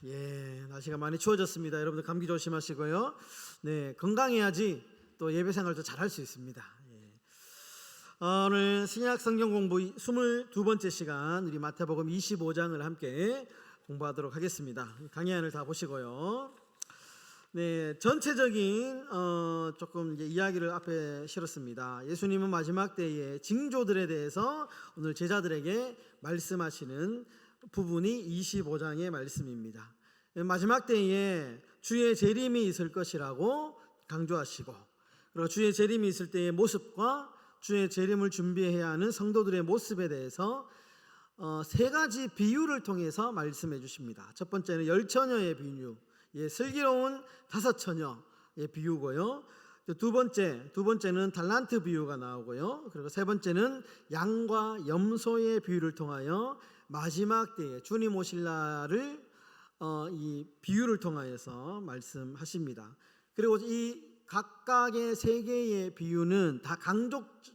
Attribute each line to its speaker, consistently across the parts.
Speaker 1: 예, 날씨가 많이 추워졌습니다. 여러분들 감기 조심하시고요. 네, 건강해야지 또 예배 생활도 잘할 수 있습니다. 예. 오늘 신약 성경 공부 22번째 시간, 우리 마태복음 25장을 함께 공부하도록 하겠습니다. 강의안을 다 보시고요. 네, 전체적인 조금 이제 이야기를 앞에 실었습니다. 예수님은 마지막 때의 징조들에 대해서 오늘 제자들에게 말씀하시는 부분이 25장의 말씀입니다. 마지막 때에 주의 재림이 있을 것이라고 강조하시고, 그리고 주의 재림이 있을 때의 모습과 주의 재림을 준비해야 하는 성도들의 모습에 대해서 세 가지 비유를 통해서 말씀해 주십니다. 첫 번째는 열처녀의 비유, 슬기로운 다섯 처녀의 비유고요. 두 번째는 달란트 비유가 나오고요. 그리고 세 번째는 양과 염소의 비유를 통하여 마지막 때에 주님 오실 날을 이 비유를 통하여서 말씀하십니다. 그리고 이 각각의 세 개의 비유는 다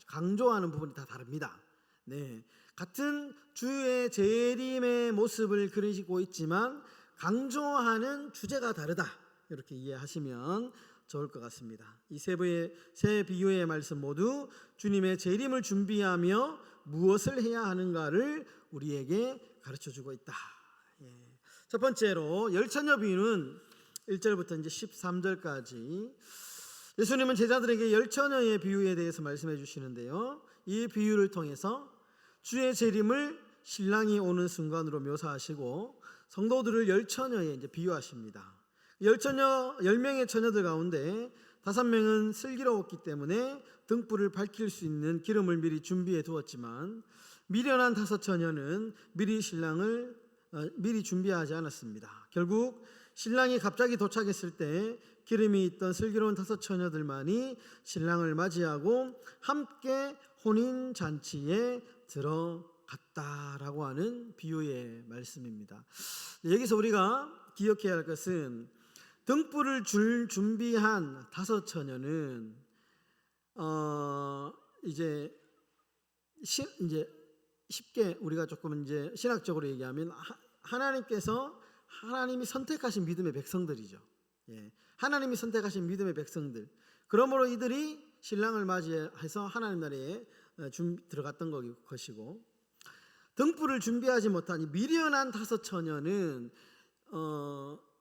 Speaker 1: 강조하는 부분이 다 다릅니다. 네, 같은 주의 재림의 모습을 그리고 있지만 강조하는 주제가 다르다, 이렇게 이해하시면 좋을 것 같습니다. 이 세 비유의 말씀 모두 주님의 재림을 준비하며 무엇을 해야 하는가를 우리에게 가르쳐주고 있다. 첫 번째로 열처녀 비유는 1절부터 이제 13절까지 예수님은 제자들에게 열처녀의 비유에 대해서 말씀해 주시는데요, 이 비유를 통해서 주의 재림을 신랑이 오는 순간으로 묘사하시고 성도들을 열처녀에 이제 비유하십니다. 10명의 처녀들 가운데 5명은 슬기로웠기 때문에 등불을 밝힐 수 있는 기름을 미리 준비해 두었지만 미련한 5처녀는 미리 준비하지 않았습니다. 결국 신랑이 갑자기 도착했을 때 기름이 있던 슬기로운 5처녀들만이 신랑을 맞이하고 함께 혼인잔치에 들어갔다라고 하는 비유의 말씀입니다. 여기서 우리가 기억해야 할 것은 등불을 줄 준비한 5처녀는 이제 쉽게 우리가 조금 이제 신학적으로 얘기하면 하나님이 선택하신 믿음의 백성들이죠. 예, 하나님이 선택하신 믿음의 백성들. 그러므로 이들이 신랑을 맞이해서 하나님 나라에 들어갔던 것이고, 등불을 준비하지 못한 이 미련한 5처녀는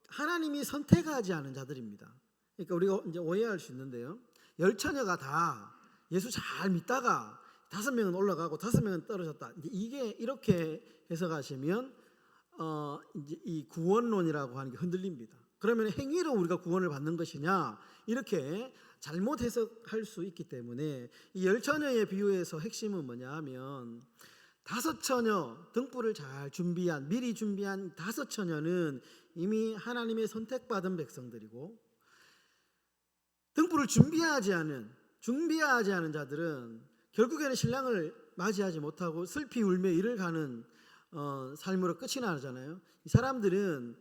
Speaker 1: 하나님이 선택하지 않은 자들입니다. 그러니까 우리가 이제 오해할 수 있는데요, 10처녀가 다 예수 잘 믿다가 5명은 올라가고 5명은 떨어졌다, 이게 이렇게 해석하시면 이제 이 구원론이라고 하는 게 흔들립니다. 그러면 행위로 우리가 구원을 받는 것이냐, 이렇게 잘못 해석할 수 있기 때문에 이 열처녀의 비유에서 핵심은 뭐냐 하면 5처녀, 등불을 잘 미리 준비한 5처녀는 이미 하나님의 선택받은 백성들이고, 등불을 준비하지 않은 자들은 결국에는 신랑을 맞이하지 못하고 슬피 울며 이를 가는 삶으로 끝이 나잖아요. 이 사람들은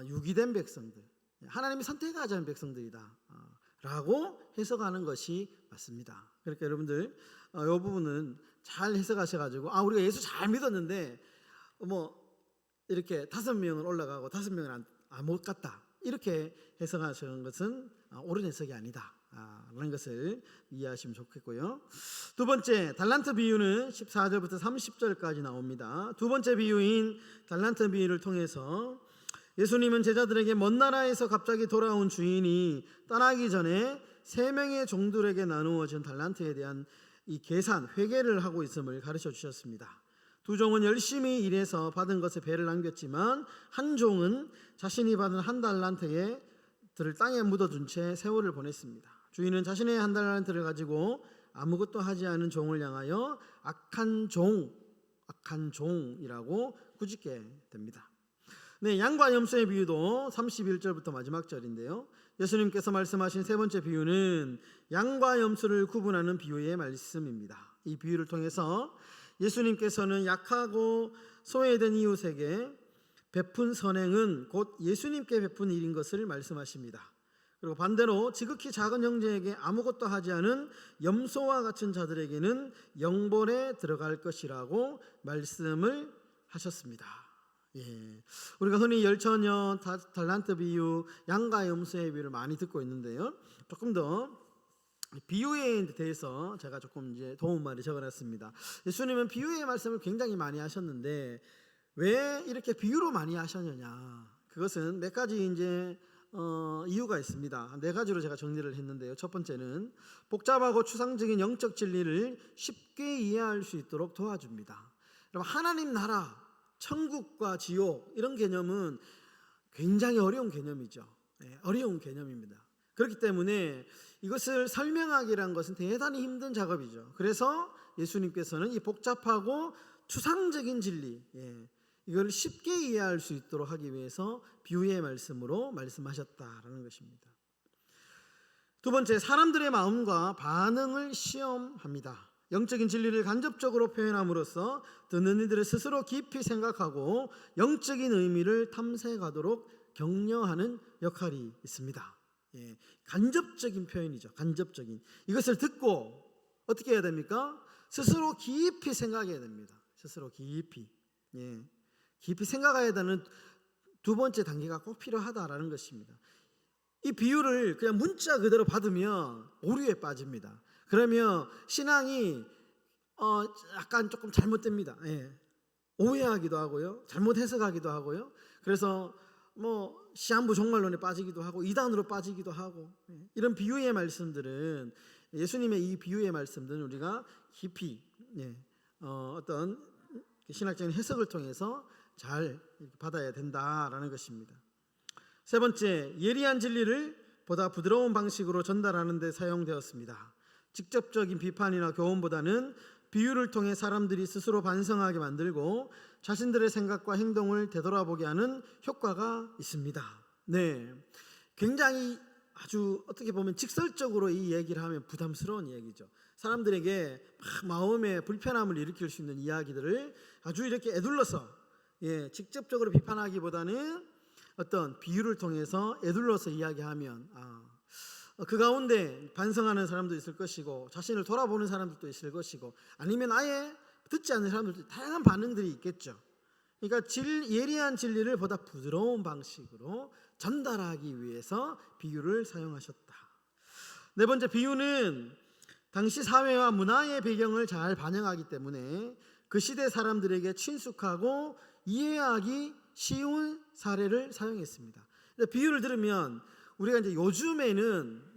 Speaker 1: 유기된 백성들, 하나님이 선택하지 않은 백성들이다 라고 해석하는 것이 맞습니다. 그러니까 여러분들 이 부분은 잘 해석하셔가지고 우리가 예수 잘 믿었는데 이렇게 5명은 올라가고 5명은 못 갔다, 이렇게 해석하시는 것은 옳은 해석이 아니다 라는 것을 이해하시면 좋겠고요. 두 번째, 달란트 비유는 14절부터 30절까지 나옵니다. 두 번째 비유인 달란트 비유를 통해서 예수님은 제자들에게 먼 나라에서 갑자기 돌아온 주인이 떠나기 전에 3명의 종들에게 나누어진 달란트에 대한 이 계산, 회계를 하고 있음을 가르쳐 주셨습니다. 2종은 열심히 일해서 받은 것에 배를 남겼지만 한 종은 자신이 받은 1달란트에 들을 땅에 묻어둔 채 세월을 보냈습니다. 주인은 자신의 1달란트를 가지고 아무것도 하지 않은 종을 향하여 악한 종이라고 꾸짖게 됩니다. 네, 양과 염소의 비유도 31절부터 마지막 절인데요, 예수님께서 말씀하신 세 번째 비유는 양과 염소를 구분하는 비유의 말씀입니다. 이 비유를 통해서 예수님께서는 약하고 소외된 이웃에게 베푼 선행은 곧 예수님께 베푼 일인 것을 말씀하십니다. 그리고 반대로 지극히 작은 형제에게 아무것도 하지 않은 염소와 같은 자들에게는 영벌에 들어갈 것이라고 말씀을 하셨습니다. 예, 우리가 흔히 열처녀, 달란트 비유, 양과 염소의 비유를 많이 듣고 있는데요. 조금 더 비유에 대해서 제가 조금 이제 도움말이 적어놨습니다. 예수님은 비유의 말씀을 굉장히 많이 하셨는데 왜 이렇게 비유로 많이 하셨느냐? 그것은 몇 가지 이제 이유가 있습니다. 네 가지로 제가 정리를 했는데요. 첫 번째는 복잡하고 추상적인 영적 진리를 쉽게 이해할 수 있도록 도와줍니다. 여러분, 하나님 나라, 천국과 지옥 이런 개념은 굉장히 어려운 개념이죠. 어려운 개념입니다. 그렇기 때문에 이것을 설명하기란 것은 대단히 힘든 작업이죠. 그래서 예수님께서는 이 복잡하고 추상적인 진리, 이걸 쉽게 이해할 수 있도록 하기 위해서 비유의 말씀으로 말씀하셨다라는 것입니다. 두 번째, 사람들의 마음과 반응을 시험합니다. 영적인 진리를 간접적으로 표현함으로써 듣는 이들을 스스로 깊이 생각하고 영적인 의미를 탐색하도록 격려하는 역할이 있습니다. 간접적인 표현이죠. 간접적인. 이것을 듣고 어떻게 해야 됩니까? 스스로 깊이 생각해야 됩니다. 스스로 깊이. 깊이 생각해야 되는 두 번째 단계가 꼭 필요하다라는 것입니다. 이 비유를 그냥 문자 그대로 받으면 오류에 빠집니다. 그러면 신앙이 약간 조금 잘못됩니다. 오해하기도 하고요, 잘못 해석하기도 하고요. 그래서 시한부 종말론에 빠지기도 하고 이단으로 빠지기도 하고, 이런 비유의 말씀들은, 예수님의 이 비유의 말씀들은 우리가 깊이 어떤 신학적인 해석을 통해서 잘 받아야 된다라는 것입니다. 세 번째, 예리한 진리를 보다 부드러운 방식으로 전달하는 데 사용되었습니다. 직접적인 비판이나 교훈보다는 비유를 통해 사람들이 스스로 반성하게 만들고 자신들의 생각과 행동을 되돌아보게 하는 효과가 있습니다. 굉장히 아주 어떻게 보면 직설적으로 이 얘기를 하면 부담스러운 얘기죠. 사람들에게 마음에 불편함을 일으킬 수 있는 이야기들을 아주 이렇게 에둘러서, 직접적으로 비판하기보다는 어떤 비유를 통해서 에둘러서 이야기하면 그 가운데 반성하는 사람도 있을 것이고 자신을 돌아보는 사람들도 있을 것이고, 아니면 아예 듣지 않는 사람들도 다양한 반응들이 있겠죠. 그러니까 예리한 진리를 보다 부드러운 방식으로 전달하기 위해서 비유를 사용하셨다. 네 번째, 비유는 당시 사회와 문화의 배경을 잘 반영하기 때문에 그 시대 사람들에게 친숙하고 이해하기 쉬운 사례를 사용했습니다. 비유를 들으면 우리가 이제 요즘에는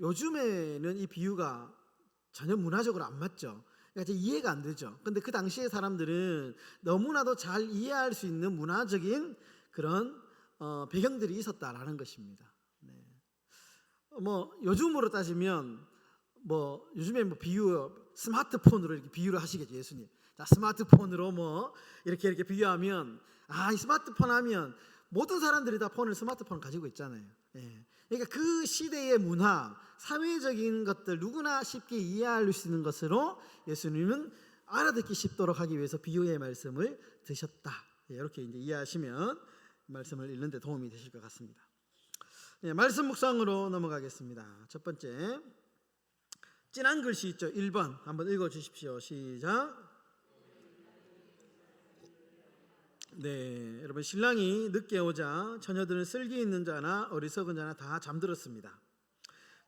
Speaker 1: 이 비유가 전혀 문화적으로 안 맞죠. 그러니까 이해가 안 되죠. 근데 그 당시의 사람들은 너무나도 잘 이해할 수 있는 문화적인 그런 배경들이 있었다라는 것입니다. 요즘으로 따지면 요즘에 비유, 스마트폰으로 이렇게 비유를 하시겠죠, 예수님. 자, 스마트폰으로 이렇게 비유하면, 이 스마트폰 하면 모든 사람들이 다 스마트폰을 가지고 있잖아요. 그러니까 그 시대의 문화, 사회적인 것들 누구나 쉽게 이해할 수 있는 것으로 예수님은 알아듣기 쉽도록 하기 위해서 비유의 말씀을 드셨다. 이렇게 이제 이해하시면 말씀을 읽는 데 도움이 되실 것 같습니다. 말씀 묵상으로 넘어가겠습니다. 첫 번째, 진한 글씨 있죠. 1번 한번 읽어 주십시오. 시작. 여러분, 신랑이 늦게 오자 처녀들은 슬기 있는 자나 어리석은 자나 다 잠들었습니다.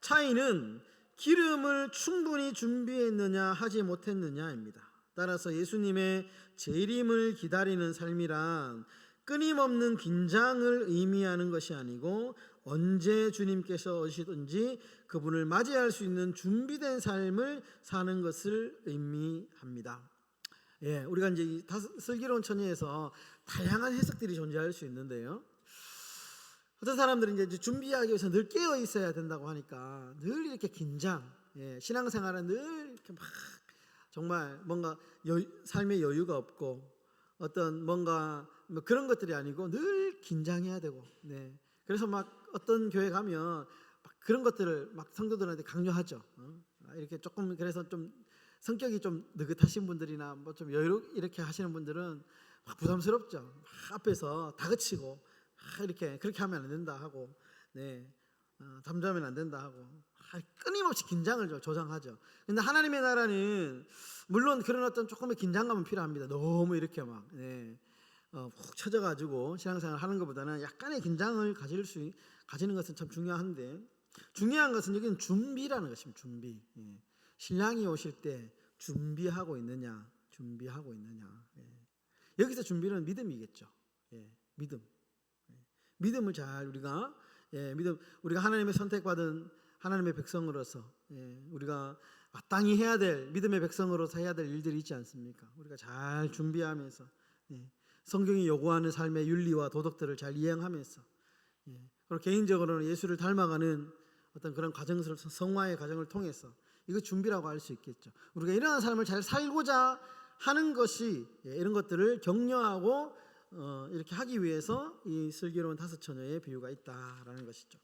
Speaker 1: 차이는 기름을 충분히 준비했느냐 하지 못했느냐입니다. 따라서 예수님의 재림을 기다리는 삶이란 끊임없는 긴장을 의미하는 것이 아니고 언제 주님께서 오시든지 그분을 맞이할 수 있는 준비된 삶을 사는 것을 의미합니다. 우리가 이제 슬기로운 처녀에서 다양한 해석들이 존재할 수 있는데요. 어떤 사람들은 이제 준비하기 위해서 늘 깨어 있어야 된다고 하니까 늘 이렇게 긴장, 신앙생활은 늘 이렇게 정말 뭔가 삶의 여유가 없고 어떤 뭔가 그런 것들이 아니고 늘 긴장해야 되고, 그래서 어떤 교회 가면 그런 것들을 성도들한테 강요하죠. 이렇게 조금, 그래서 좀 성격이 좀 느긋하신 분들이나 좀 여유 이렇게 하시는 분들은 부담스럽죠. 앞에서 다그치고 이렇게 그렇게 하면 안 된다 하고, 잠자면 안 된다 하고 끊임없이 긴장을 조장하죠. 근데 하나님의 나라는 물론 그런 어떤 조금의 긴장감은 필요합니다. 너무 이렇게 푹 쳐져가지고 신앙생활 하는 것보다는 약간의 긴장을 가지는 것은 참 중요한데, 중요한 것은 여기는 준비라는 것입니다. 준비. 신랑이 오실 때 준비하고 있느냐. 여기서 준비는 믿음이겠죠. 믿음을 잘 우리가 우리가 하나님의 선택받은 하나님의 백성으로서 우리가 마땅히 해야 될 믿음의 백성으로서 해야 될 일들이 있지 않습니까? 우리가 잘 준비하면서 성경이 요구하는 삶의 윤리와 도덕들을 잘 이행하면서 그리고 개인적으로는 예수를 닮아가는 어떤 그런 과정을 성화의 과정을 통해서 이거 준비라고 할 수 있겠죠. 우리가 이러한 삶을 잘 살고자 하는 것이 이런 것들을 격려하고 이렇게 하기 위해서 이 슬기로운 5 처녀의 비유가 있다라는 것이죠.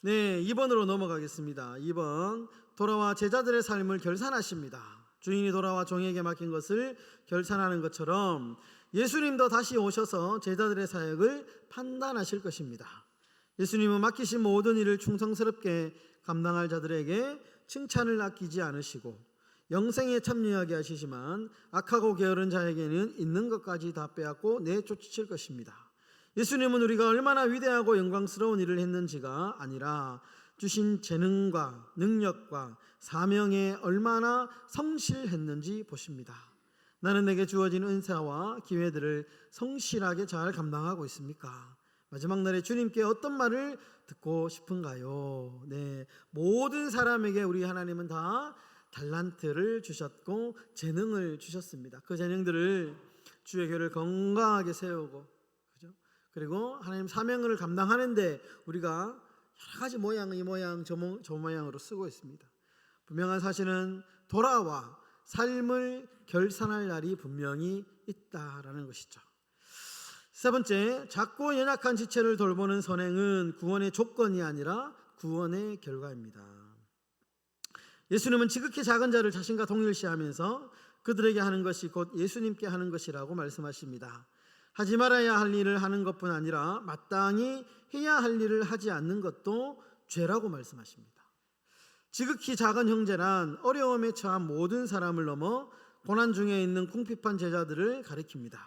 Speaker 1: 네, 2번으로 넘어가겠습니다. 2번, 돌아와 제자들의 삶을 결산하십니다. 주인이 돌아와 종에게 맡긴 것을 결산하는 것처럼 예수님도 다시 오셔서 제자들의 사역을 판단하실 것입니다. 예수님은 맡기신 모든 일을 충성스럽게 감당할 자들에게 칭찬을 아끼지 않으시고 영생에 참여하게 하시지만 악하고 게으른 자에게는 있는 것까지 다 빼앗고 내쫓으실 것입니다. 예수님은 우리가 얼마나 위대하고 영광스러운 일을 했는지가 아니라 주신 재능과 능력과 사명에 얼마나 성실했는지 보십니다. 나는 내게 주어진 은사와 기회들을 성실하게 잘 감당하고 있습니까? 마지막 날에 주님께 어떤 말을 듣고 싶은가요? 네, 모든 사람에게 우리 하나님은 다 달란트를 주셨고 재능을 주셨습니다. 그 재능들을 주의 교회를 건강하게 세우고, 그죠? 그리고 하나님 사명을 감당하는데 우리가 여러 가지 모양, 이 모양, 저 모양으로 쓰고 있습니다. 분명한 사실은 돌아와 삶을 결산할 날이 분명히 있다라는 것이죠. 세 번째, 작고 연약한 지체를 돌보는 선행은 구원의 조건이 아니라 구원의 결과입니다. 예수님은 지극히 작은 자를 자신과 동일시하면서 그들에게 하는 것이 곧 예수님께 하는 것이라고 말씀하십니다. 하지 말아야 할 일을 하는 것뿐 아니라 마땅히 해야 할 일을 하지 않는 것도 죄라고 말씀하십니다. 지극히 작은 형제란 어려움에 처한 모든 사람을 넘어 고난 중에 있는 궁핍한 제자들을 가리킵니다.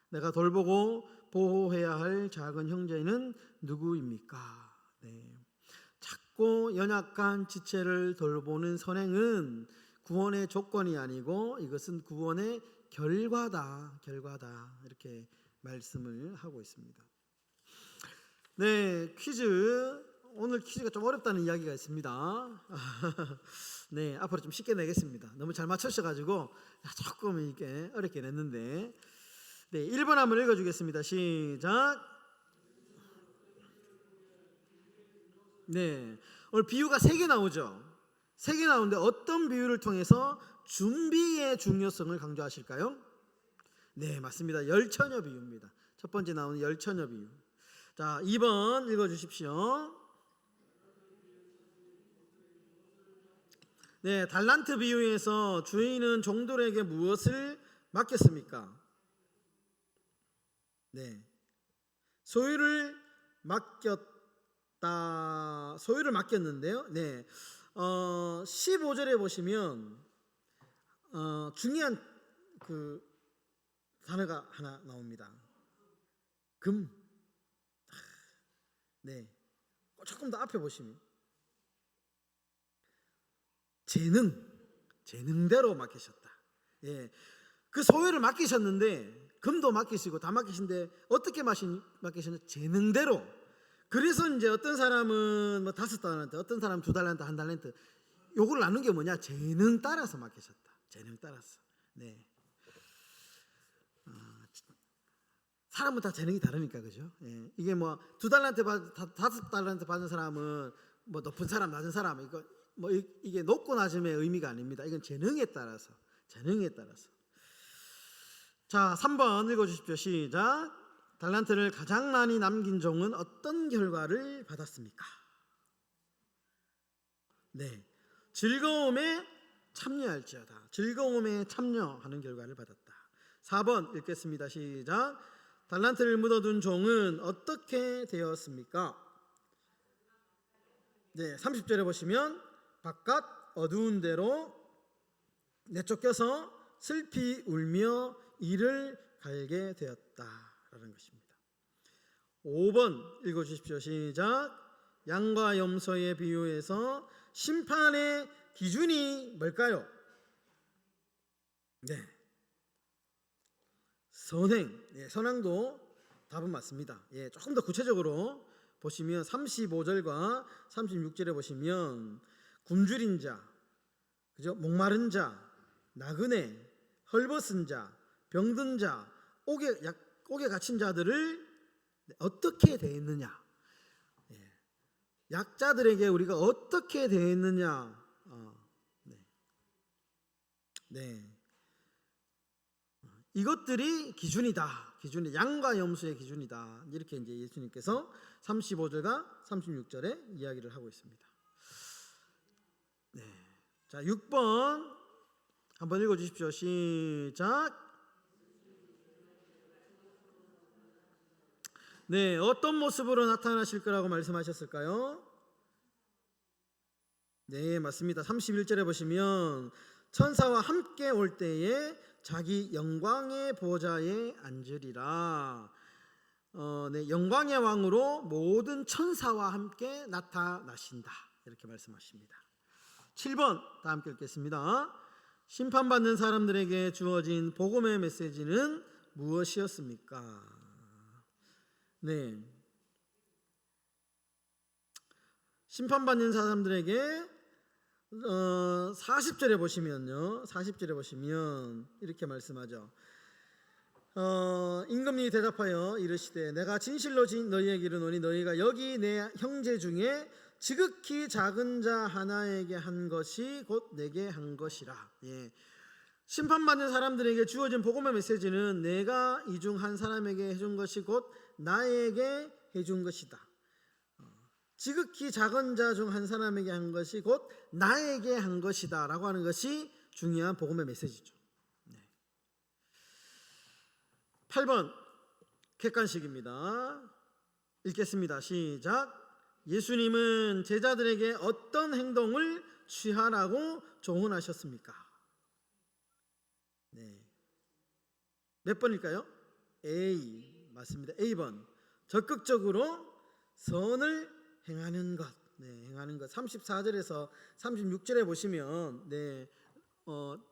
Speaker 1: 내가 돌보고 보호해야 할 작은 형제는 누구입니까? 네. 작고 연약한 지체를 돌보는 선행은 구원의 조건이 아니고 이것은 구원의 결과다. 이렇게 말씀을 하고 있습니다. 네, 퀴즈. 오늘 퀴즈가 좀 어렵다는 이야기가 있습니다. 네, 앞으로 좀 쉽게 내겠습니다. 너무 잘 맞추셔가지고 조금 이렇게 어렵게 냈는데, 네, 1번 한번 읽어주겠습니다. 시작. 네, 오늘 비유가 3개 나오죠. 3개 나오는데 어떤 비유를 통해서 준비의 중요성을 강조하실까요? 네, 맞습니다. 열처녀 비유입니다. 첫 번째 나오는 열처녀 비유. 자, 2번 읽어주십시오. 네, 달란트 비유에서 주인은 종들에게 무엇을 맡겼습니까? 네, 소유를 맡겼는데요. 네, 15절에 보시면 중요한 그 단어가 하나 나옵니다. 금. 네, 조금 더 앞에 보시면 재능대로 맡기셨다. 예, 그 소유를 맡기셨는데 금도 맡기시고 다 맡기신데 어떻게 맡기셨냐? 재능대로. 그래서 이제 어떤 사람은 뭐 5달란트, 어떤 사람은 2달란트, 1달란트. 요걸 나눈 게 뭐냐? 재능 따라서 맡기셨다. 재능 따라서. 네. 사람은 다 재능이 다르니까, 그죠? 예. 이게 뭐 2달란트 5달란트 받은 사람은 뭐 높은 사람, 낮은 사람, 이거 뭐 이게 높고 낮음의 의미가 아닙니다. 이건 재능에 따라서. 자, 3번 읽어주십시오. 시작. 달란트를 가장 많이 남긴 종은 어떤 결과를 받았습니까? 네, 즐거움에 참여할지어다. 즐거움에 참여하는 결과를 받았다. 4번 읽겠습니다. 시작. 달란트를 묻어둔 종은 어떻게 되었습니까? 네, 30절에 보시면 바깥 어두운 데로 내쫓겨서 슬피 울며 이를 갈게 되었다. 라는 것입니다. 5번 읽어주십시오. 시작. 양과 염소의 비유에서 심판의 기준이 뭘까요? 네, 선행. 선행도 답은 맞습니다. 조금 더 구체적으로 보시면 35절과 36절에 보시면 굶주린 자, 그죠? 목마른 자, 나그네, 헐벗은 자, 병든 자, 옥에 갇힌 자들을 어떻게 대했느냐, 약자들에게 우리가 어떻게 대했느냐, 이것들이 기준이다. 기준이 양과 염소의 기준이다. 이렇게 이제 예수님께서 35절과 36절에 이야기를 하고 있습니다. 자, 6번 한번 읽어 주십시오. 시작. 어떤 모습으로 나타나실 거라고 말씀하셨을까요? 네, 맞습니다. 31절에 보시면 천사와 함께 올 때에 자기 영광의 보좌에 앉으리라. 영광의 왕으로 모든 천사와 함께 나타나신다. 이렇게 말씀하십니다. 7번 다 함께 읽겠습니다. 심판받는 사람들에게 주어진 복음의 메시지는 무엇이었습니까? 심판받는 사람들에게 40절에 보시면요, 40절에 보시면 이렇게 말씀하죠. 임금님이 대답하여 이르시되 내가 진실로 너희에게 이르노니 너희가 여기 내 형제 중에 지극히 작은 자 하나에게 한 것이 곧 내게 한 것이라. 심판받는 사람들에게 주어진 복음의 메시지는 내가 이 중 한 사람에게 해준 것이 곧 나에게 해준 것이다. 지극히 작은 자 중 한 사람에게 한 것이 곧 나에게 한 것이다 라고 하는 것이 중요한 복음의 메시지죠. 8번 객관식입니다. 읽겠습니다. 시작. 예수님은 제자들에게 어떤 행동을 취하라고 조언하셨습니까? 몇 번일까요? A 맞습니다. A번 적극적으로 선을 행하는 것. 행하는 것. 34절에서 36절에 보시면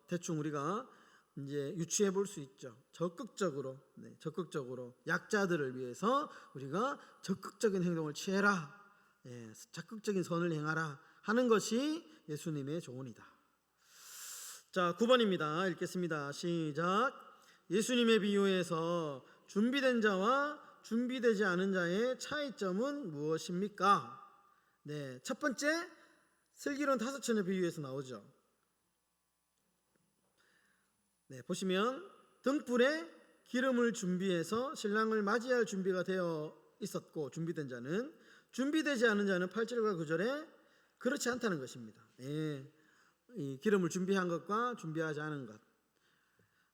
Speaker 1: 대충 우리가 이제 유추해 볼 수 있죠. 적극적으로 약자들을 위해서 우리가 적극적인 행동을 취해라. 적극적인 선을 행하라 하는 것이 예수님의 조언이다. 자, 9번입니다. 읽겠습니다. 시작. 예수님의 비유에서 준비된 자와 준비되지 않은 자의 차이점은 무엇입니까? 첫 번째 슬기로운 5처녀 비유에서 나오죠. 보시면 등불에 기름을 준비해서 신랑을 맞이할 준비가 되어 있었고 준비된 자는, 준비되지 않은 자는 8절과 9절에 그렇지 않다는 것입니다. 이 기름을 준비한 것과 준비하지 않은 것.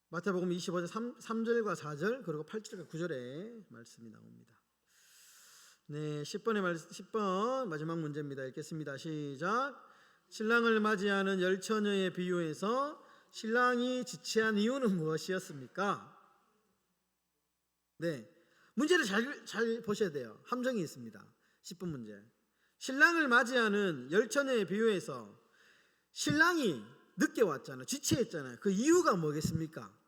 Speaker 1: 마태복음 25장 3절과 4절 그리고 8절과 9절에 말씀이 나옵니다. 10번 마지막 문제입니다. 읽겠습니다. 시작. 신랑을 맞이하는 10처녀의 비유에서 신랑이 지체한 이유는 무엇이었습니까? 문제를 잘 보셔야 돼요. 함정이 있습니다. 10번 문제. 신랑을 맞이하는 10처녀의 비유에서 신랑이 늦게 왔잖아요. 지체했잖아요. 그 이유가 뭐겠습니까?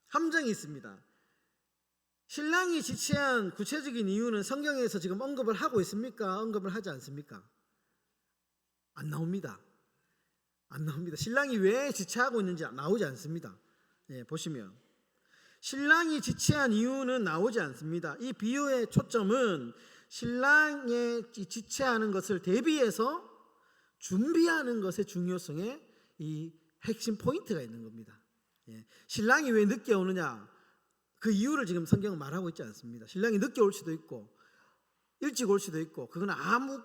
Speaker 1: 함정이 있습니다. 신랑이 지체한 구체적인 이유는 성경에서 지금 언급을 하고 있습니까? 언급을 하지 않습니까? 안 나옵니다. 신랑이 왜 지체하고 있는지 나오지 않습니다. 보시면 신랑이 지체한 이유는 나오지 않습니다. 이 비유의 초점은 신랑의 지체하는 것을 대비해서 준비하는 것의 중요성에 이 핵심 포인트가 있는 겁니다. 신랑이 왜 늦게 오느냐, 그 이유를 지금 성경은 말하고 있지 않습니다. 신랑이 늦게 올 수도 있고 일찍 올 수도 있고 그건 아무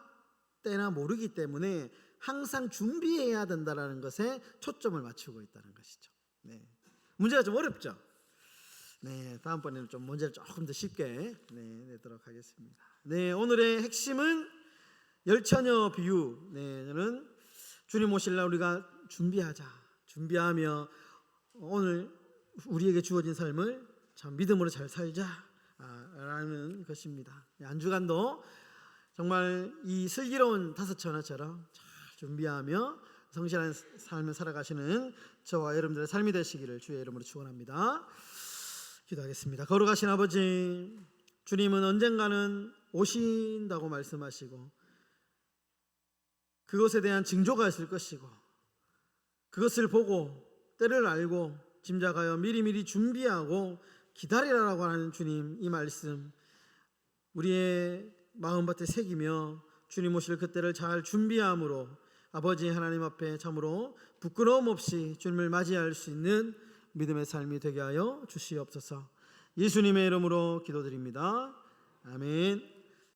Speaker 1: 때나 모르기 때문에 항상 준비해야 된다는 것에 초점을 맞추고 있다는 것이죠. 문제가 좀 어렵죠? 다음번에는 좀 문제를 조금 더 쉽게 내도록 하겠습니다. 오늘의 핵심은 10처녀 비유는 주님 오실 날 우리가 준비하며 오늘 우리에게 주어진 삶을 참 믿음으로 잘 살자라는 것입니다. 한 주간도 정말 이 슬기로운 다섯 전화처럼 잘 준비하며 성실한 삶을 살아가시는 저와 여러분들의 삶이 되시기를 주의 이름으로 축원합니다. 기도하겠습니다. 거룩하신 아버지, 주님은 언젠가는 오신다고 말씀하시고 그것에 대한 징조가 있을 것이고 그것을 보고 때를 알고 짐작하여 미리미리 준비하고 기다리라라고 하는 주님, 이 말씀 우리의 마음밭에 새기며 주님 오실 그때를 잘 준비함으로 아버지 하나님 앞에 참으로 부끄러움 없이 주님을 맞이할 수 있는 믿음의 삶이 되게 하여 주시옵소서. 예수님의 이름으로 기도드립니다. 아멘.